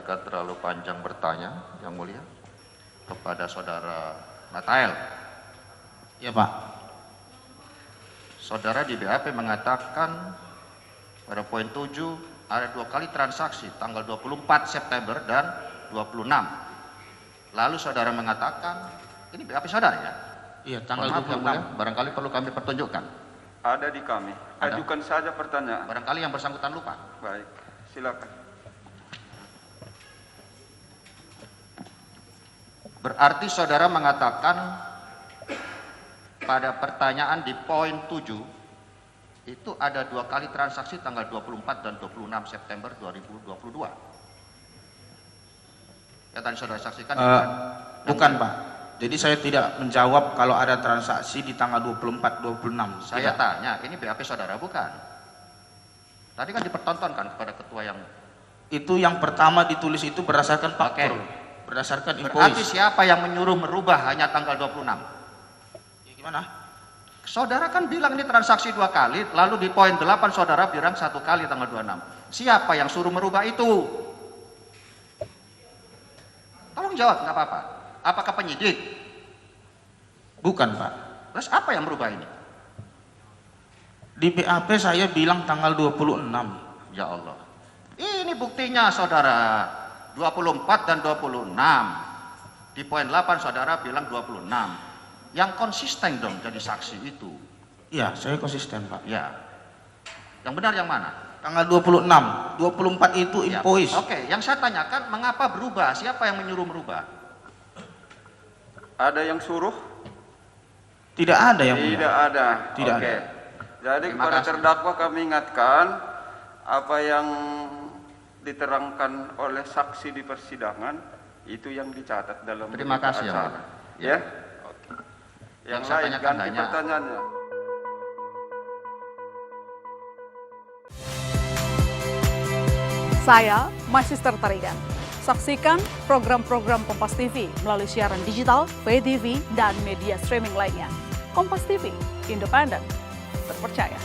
akan terlalu panjang bertanya, Yang Mulia, kepada Saudara Natael. Ya Pak. Saudara di BAP mengatakan pada poin 7 ada 2 kali transaksi tanggal 24 September dan 26. Lalu saudara mengatakan, ini BAP saudara ya? Iya, tanggal Mohon maaf, Yang 26. Mulia, barangkali perlu kami pertunjukkan. Ada di kami. Ada. Ajukan saja pertanyaan. Barangkali yang bersangkutan lupa. Baik, silakan. Berarti saudara mengatakan pada pertanyaan di poin 7 itu ada 2 kali transaksi tanggal 24 dan 26 September 2022. Ya tadi saudara saksikan. Bukan Pak. Jadi saya tidak menjawab kalau ada transaksi di tanggal 24-26. Saya tanya, ini BAP saudara bukan? Tadi kan dipertontonkan kepada ketua yang... Itu yang pertama ditulis itu berdasarkan faktor. Berdasarkan Berarti invoice. siapa yang menyuruh merubah hanya tanggal 26? Ya, gimana? Saudara kan bilang ini transaksi 2 kali, lalu di poin 8 saudara bilang 1 kali tanggal 26. Siapa yang suruh merubah itu? Tolong jawab, nggak apa-apa. Apakah penyidik? Bukan Pak. Terus apa yang merubah ini? Di BAP saya bilang tanggal 26. Ya Allah. Ini buktinya saudara. 24 dan 26. Di poin 8 saudara bilang 26. Yang konsisten dong jadi saksi itu. Iya, saya konsisten Pak. Ya. Yang benar yang mana? Tanggal 26. 24 itu Ya. invoice. Oke, yang saya tanyakan mengapa berubah? Siapa yang menyuruh merubah? Ada yang suruh? Tidak ada yang Tidak mulia. ada. Tidak Oke. ada. Jadi Terima kepada kasih. terdakwa kami ingatkan apa yang diterangkan oleh saksi di persidangan itu yang dicatat dalam Terima berita kasih, Yang acara. Mulia. Ya. Oke. Yang Yang saya lain tanyakan ganti hanya- pertanyaannya. Saya Magister Tarigan. Saksikan program-program Kompas TV melalui siaran digital, pay TV, dan media streaming lainnya. Kompas TV, independen, terpercaya.